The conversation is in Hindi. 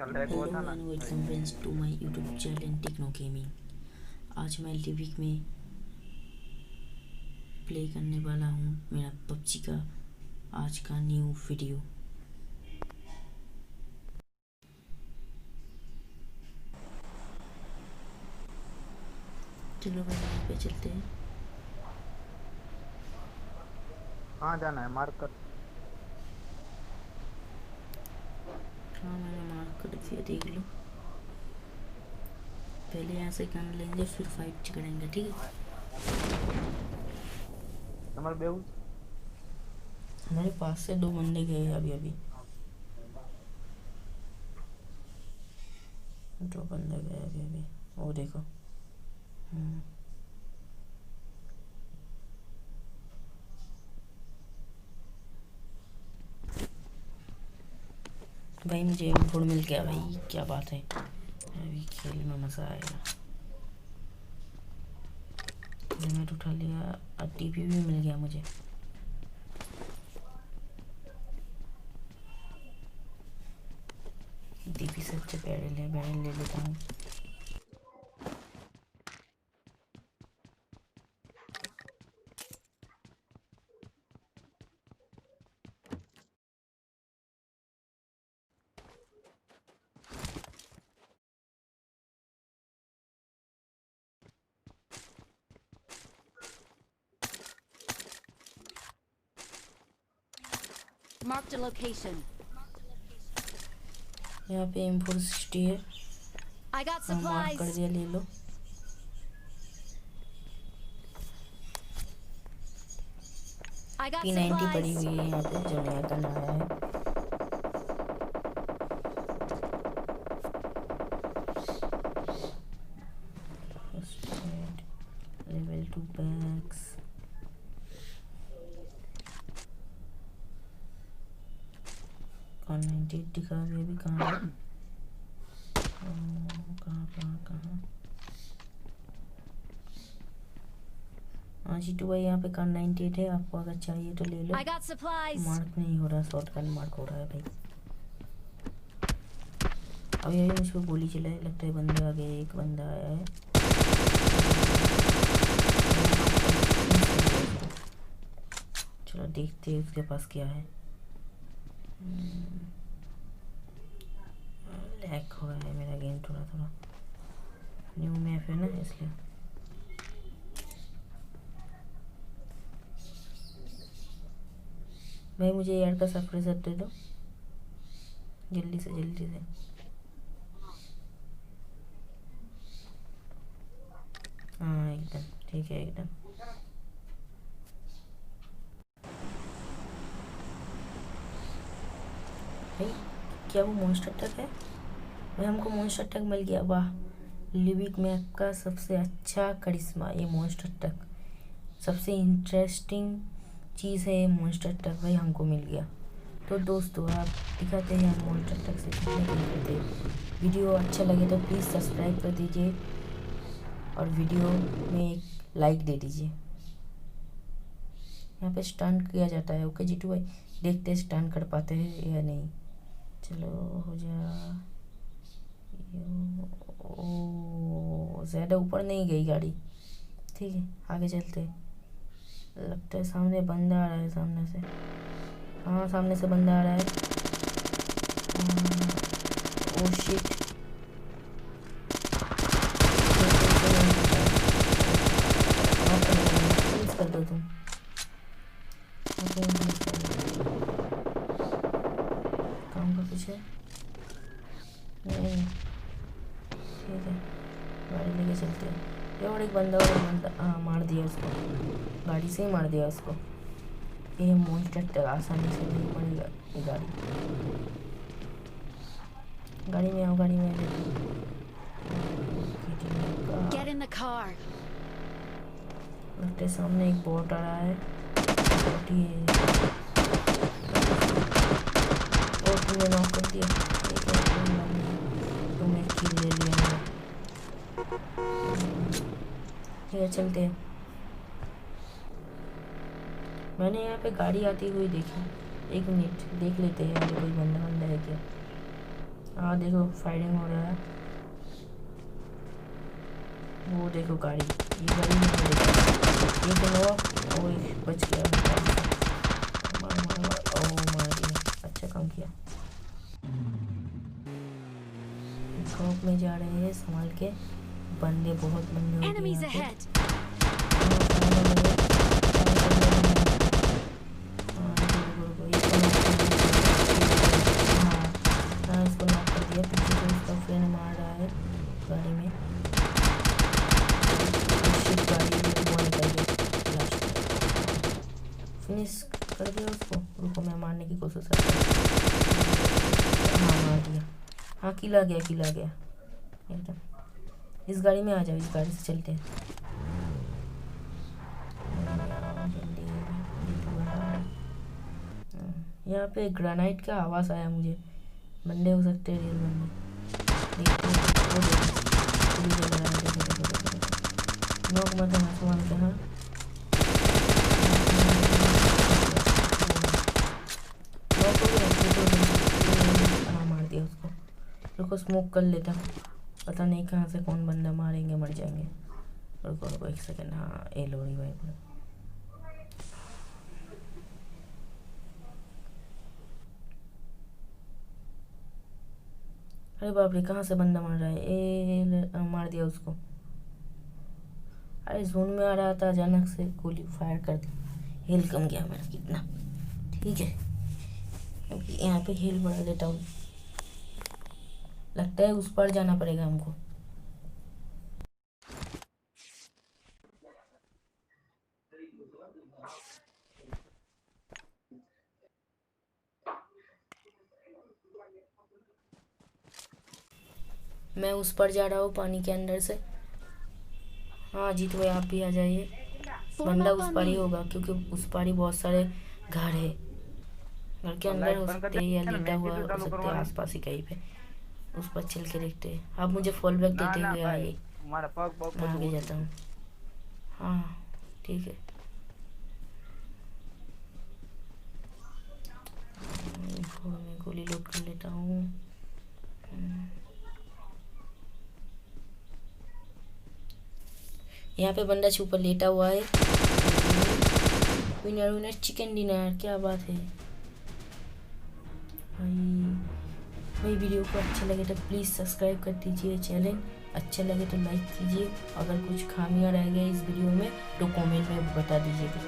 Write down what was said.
Hello and welcome friends to my YouTube channel techno gaming. आज मैं लिविक में प्ले करने वाला हूँ मेरा पबजी का आज का न्यू वीडियो। चलो भाई यहाँ पे चलते हैं। कहाँ जाना है? मार्क कर। हाँ मैंने मार्क कर दिया, देख लो। पहले यहाँ से गन लेंगे फिर फाइट करेंगे, ठीक है? हमारे पास से 2 बंदे गए अभी 2 बंदे गए अभी वो देखो। भाई मुझे फुल मिल गया भाई, क्या बात है। अभी खेल में मज़ा आएगा। हेलमेट उठा लिया और टीपी भी मिल गया मुझे। टीपी से अच्छे बैरल ले लेता हूँ। Marked a location. यहाँ पे M460 है। I got मार्क कर supplies. दिया, ले लो। I got P90 पड़ी supplies. हुई है यहाँ पे, जो नया गन आया है। Level 2 bags. कौन 98 दिखा अभी कहाँ है? कहाँ हाँ जीटू भाई, यहाँ पे कान 98 है, आपको अगर चाहिए तो ले लो। I got supplies. मार्क नहीं हो रहा, शॉर्ट गन मार्क हो रहा है भाई। अभी मुझको गोली चलाए, लगता है बंदे आ गए। एक बंदा आया है। चलो देखते हैं उसके पास क्या है। लैग हो रहा है मेरा गेम थोड़ा। न्यू मैप है ना, इसलिए। भाई मुझे एयर का सप्रेसर दे दो जल्दी से। हाँ एकदम ठीक है, एकदम। भाई क्या वो मॉन्स्टर ट्रक है? भाई हमको मॉन्स्टर ट्रक मिल गया, वाह। लिविक मैप का सबसे अच्छा करिश्मा ये मॉन्स्टर ट्रक। सबसे इंटरेस्टिंग चीज़ है ये मॉन्स्टर ट्रक, भाई हमको मिल गया। तो दोस्तों आप दिखाते हैं हम मॉन्स्टर ट्रक से कितने किल करते हैं। वीडियो अच्छा लगे तो प्लीज़ सब्सक्राइब कर दीजिए और वीडियो में एक लाइक दे दीजिए। यहाँ पे स्टंट किया जाता है। ओके जीटू भाई, देखते हैं स्टंट कर पाते हैं या नहीं। चलो हो जा। ओ ज़्यादा ऊपर नहीं गई गाड़ी, ठीक है आगे चलते। लगता है सामने बंदा आ रहा है, सामने से। हाँ सामने से बंदा आ रहा है। ओ शिट, पुलिस कर दो तुम। काम का कुछ है नहीं, ठीक है गाड़ी लेके चलते हैं। और एक बंदा हाँ मार दिया उसको, गाड़ी से ही मार दिया उसको। ये मॉन्स्टर आसानी से नहीं पड़ेगा ये गाड़ी में आओ, गाड़ी में Get in the car. लगता है सामने एक बोट आ रहा है। तुमने नॉक कर दिया, तुमने किल ले लिया। ठीक है चलते हैं। मैंने यहाँ पे गाड़ी आती हुई देखी, एक मिनट देख लेते हैं आगे कोई बंदा है क्या। हाँ देखो फायरिंग हो रहा है। वो देखो गाड़ी, ये गाड़ी नहीं देखो, ये तो ओए बच गया। मार मार मार, ओ मार दिया, अच्छा काम किया। ड्रॉप में जा रहे हैं संभाल के, बंदे बहुत बंदे हो गए Enemies यहाँ पे। ahead. हाँ इसको नॉक कर दिया, पीछे से उसका फ्रेंड मार रहा है गाड़ी में। शिट, गाड़ी में धुआं निकल गया लास्ट में। फिनिश कर दिया उसको। रुको मैं मारने की कोशिश करता हूँ। हाँ मार दिया। हाँ किल आ गया, किल आ गया एकदम। इस गाड़ी में आ जाओ, इस गाड़ी से चलते हैं। यहाँ पे ग्रेनाइट का आवाज़ आया मुझे, बंदे हो सकते हैं, रियल बंदे। देखते हैं, वो देखो पुलिस वगैरह है, देखो देखो देखो देखो। नॉक मत होना संभाल के। हाँ नॉक हो गया, हाँ मार दिया उसको। रुको स्मोक कर लेता हूँ, पता नहीं कहाँ से कौन बंदा मारेंगे, मर जाएंगे। रुको रुको एक सेकंड। हाँ ए लोड़ी भाई। अरे बाप रे, कहाँ से बंदा मार रहा है। मार दिया उसको। अरे जोन में आ रहा था, अचानक से गोली फायर कर दी। हिल कम गया मेरा कितना, ठीक है क्योंकि यहाँ पे हिल बढ़ा लेता हूँ। लगता है उस पर जाना पड़ेगा हमको। मैं उस पर जा रहा हूँ पानी के अंदर से। हाँ जीत भाई आप भी आ जाइए। Form बंदा up उस on पार ही me. होगा क्योंकि उस पार ही बहुत सारे घर है। घर के अंदर लाइट हो बंद कर सकते हैं या दिया ना, लेटा मैं भी हुआ तो हो चालू सकते हैं करवाने। आसपास ही कहीं पे। उस पर चल के देखते हैं। आप मुझे फॉल बैक ना देते ना हुए भाई, आइए, तुम्हारा पग पग मैं બધું आगे ઓછું जाता છે। हूँ। हाँ ठीक है। मैं गोली लोड कर लेता हूँ। यहाँ पे बंदा छुपा लेटा हुआ है। विनर विनर चिकन डिनर, क्या बात है भाई। भाई वीडियो को अच्छा लगे तो प्लीज़ सब्सक्राइब कर दीजिए चैनल। अच्छा लगे तो लाइक कीजिए। अगर कुछ खामियां रह गए इस वीडियो में तो कमेंट में बता दीजिएगा।